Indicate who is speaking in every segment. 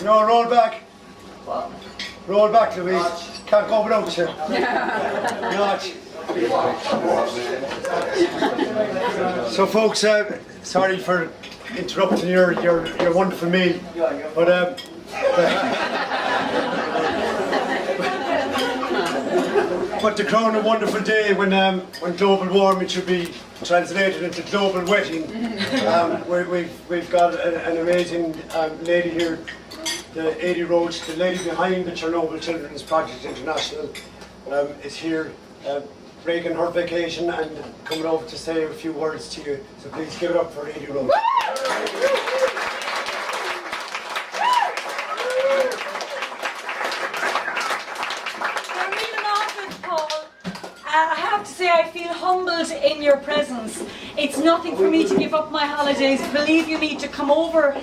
Speaker 1: No, roll back. Roll back, Louise. Can't go without you. Notch. So folks, sorry for interrupting your wonderful meal, but but to crown a wonderful day when global warming should be translated into global wetting, we've got an amazing lady here, the Eddie Roche, the lady behind the Chernobyl Children's Project International, is here breaking her vacation and coming over to say a few words to you. So please give it up for Eddie Roche.
Speaker 2: I have to say I feel humbled in your presence. It's nothing for me to give up my holidays, believe you me, to come over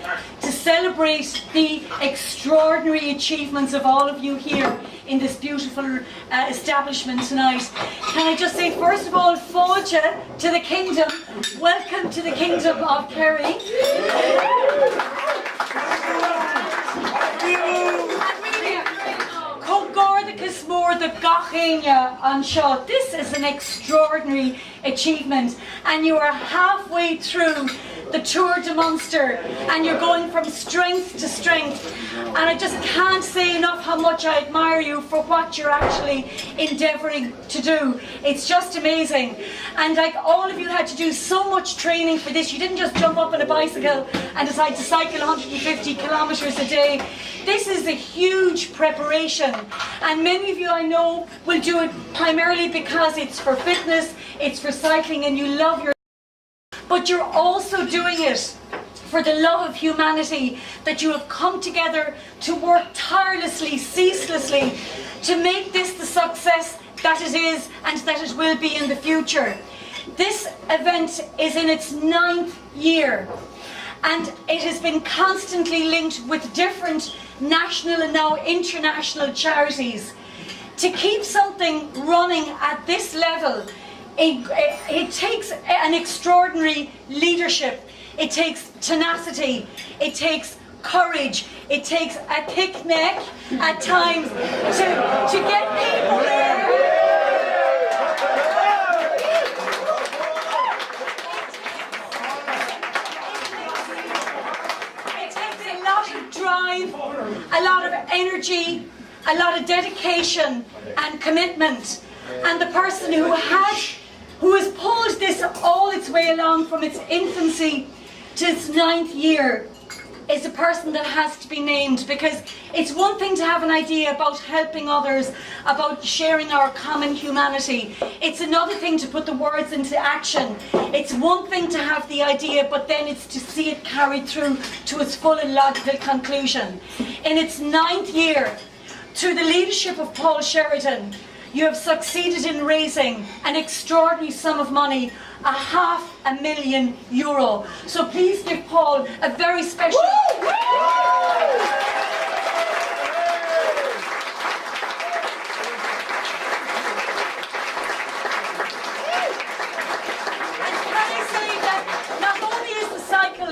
Speaker 2: to celebrate the extraordinary achievements of all of you here in this beautiful establishment tonight. Can I just say, first of all, Fáilte to the kingdom. Welcome to the kingdom of Kerry. This is an extraordinary achievement, and you are halfway through the Tour de Munster and you're going from strength to strength, and I just can't say enough how much I admire you for what you're actually endeavouring to do. It's just amazing, and like all of you had to do so much training for this. You didn't just jump up on a bicycle and decide to cycle 150 kilometres a day. This is a huge preparation, and many of you I know will do it primarily because it's for fitness, it's for cycling, and you love your, but you're also doing it for the love of humanity, that you have come together to work tirelessly, ceaselessly, to make this the success that it is and that it will be in the future. This event is in its 9th year, and it has been constantly linked with different national and now international charities. To keep something running at this level, it takes an extraordinary leadership, it takes tenacity, it takes courage, it takes a thick neck at times to get people there. It takes a lot of drive, a lot of energy, a lot of dedication and commitment. And the person who has pulled this all its way along from its infancy to its 9th year is a person that has to be named, because it's one thing to have an idea about helping others, about sharing our common humanity. It's another thing to put the words into action. It's one thing to have the idea, but then it's to see it carried through to its full and logical conclusion. In its 9th year, through the leadership of Paul Sheridan, you have succeeded in raising an extraordinary sum of money, €500,000. So please give Paul a very special...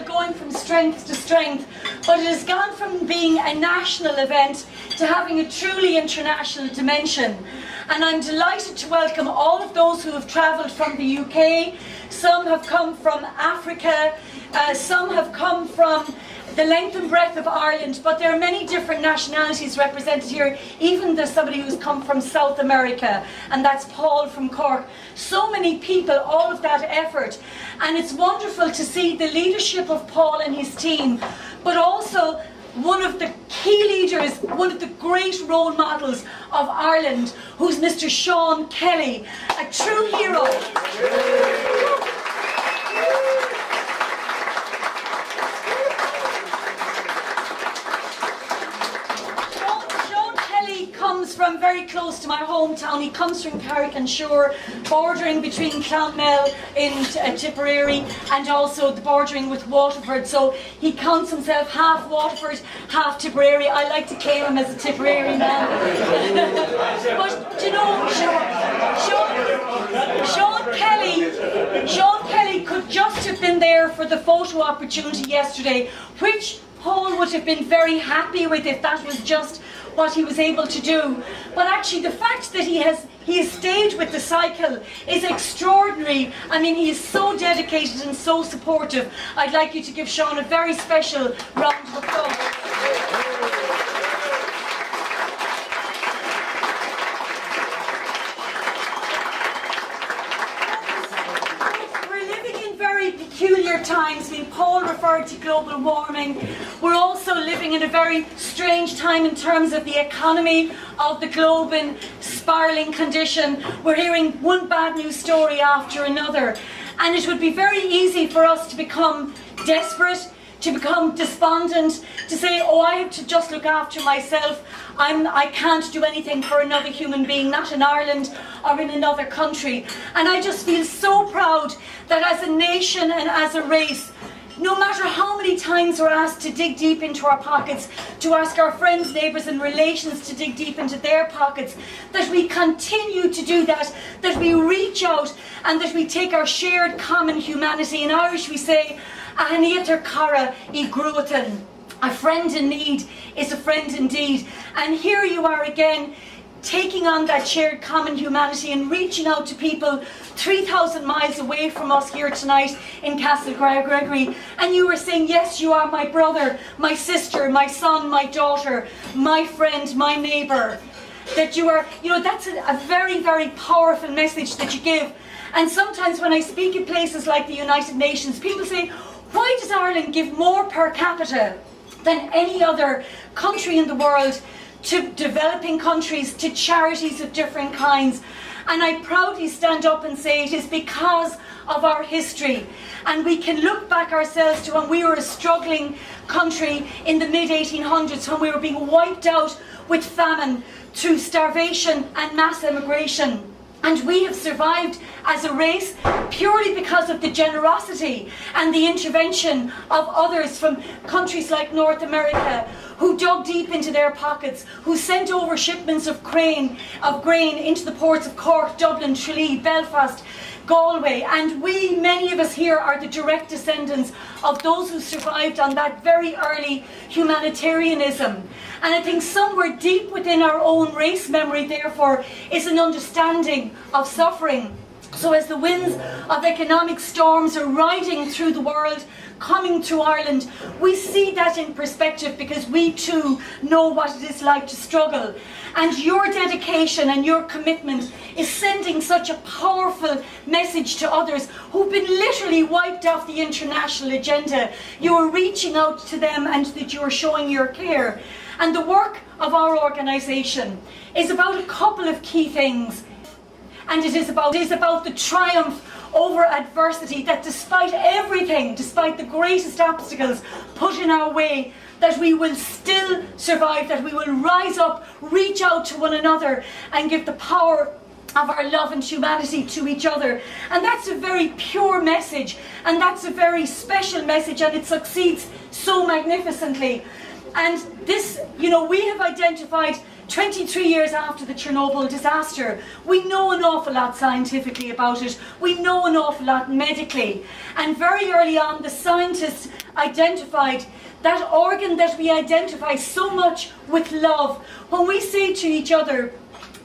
Speaker 2: going from strength to strength, but it has gone from being a national event to having a truly international dimension. And I'm delighted to welcome all of those who have travelled from the UK. Some have come from Africa, some have come from the length and breadth of Ireland, but there are many different nationalities represented here. Even there's somebody who's come from South America, and that's Paul from Cork. So many people, all of that effort. And it's wonderful to see the leadership of Paul and his team, but also one of the key leaders, one of the great role models of Ireland, who's Mr. Sean Kelly, a true hero. From very close to my hometown. He comes from Carrick-on-Shore, bordering between Clonmel in Tipperary and also the bordering with Waterford. So he counts himself half Waterford, half Tipperary. I like to claim him as a Tipperary man. But you know, Sean Kelly could just have been there for the photo opportunity yesterday, which Paul would have been very happy with if that was just what he was able to do. But actually the fact that he has stayed with the cycle is extraordinary. I mean, he is so dedicated and so supportive. I'd like you to give Sean a very special round of applause. Peculiar times. I mean, Paul referred to global warming. We're also living in a very strange time in terms of the economy of the globe in spiralling condition. We're hearing one bad news story after another, and it would be very easy for us to become desperate, to become despondent, to say, oh, I have to just look after myself. I can't do anything for another human being, not in Ireland or in another country. And I just feel so proud that as a nation and as a race, no matter how many times we're asked to dig deep into our pockets, to ask our friends, neighbours and relations to dig deep into their pockets, that we continue to do that, that we reach out and that we take our shared common humanity. In Irish we say, Ahaniatar Cara I Gruatan. A friend in need is a friend indeed. And here you are again, taking on that shared common humanity and reaching out to people 3,000 miles away from us here tonight in Castle Gregory. And you were saying, yes, you are my brother, my sister, my son, my daughter, my friend, my neighbour. That you are, you know, that's a very, very powerful message that you give. And sometimes when I speak in places like the United Nations, people say, why does Ireland give more per capita than any other country in the world to developing countries, to charities of different kinds? And I proudly stand up and say it is because of our history. And we can look back ourselves to when we were a struggling country in the mid-1800s, when we were being wiped out with famine, through starvation and mass emigration. And we have survived as a race purely because of the generosity and the intervention of others from countries like North America, who dug deep into their pockets, who sent over shipments of grain into the ports of Cork, Dublin, Tralee, Belfast, Galway. And we, many of us here, are the direct descendants of those who survived on that very early humanitarianism. And I think somewhere deep within our own race memory, therefore, is an understanding of suffering. So as the winds of economic storms are riding through the world, coming through Ireland, we see that in perspective because we too know what it is like to struggle. And your dedication and your commitment is sending such a powerful message to others who've been literally wiped off the international agenda. You are reaching out to them and that you are showing your care. And the work of our organisation is about a couple of key things. And it is about the triumph over adversity, that despite everything, despite the greatest obstacles put in our way, that we will still survive, that we will rise up, reach out to one another and give the power of our love and humanity to each other. And that's a very pure message, and that's a very special message, and it succeeds so magnificently. And this, you know, we have identified 23 years after the Chernobyl disaster, we know an awful lot scientifically about it. We know an awful lot medically. And very early on, the scientists identified that organ that we identify so much with love. When we say to each other,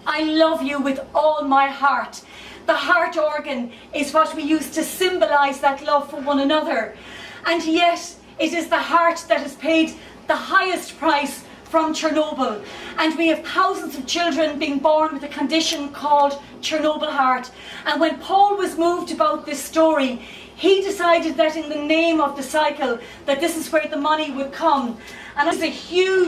Speaker 2: I love you with all my heart, the heart organ is what we use to symbolise that love for one another. And yet, it is the heart that has paid the highest price from Chernobyl. And we have thousands of children being born with a condition called Chernobyl heart. And when Paul was moved about this story, he decided that in the name of the cycle, that this is where the money would come. And it's a huge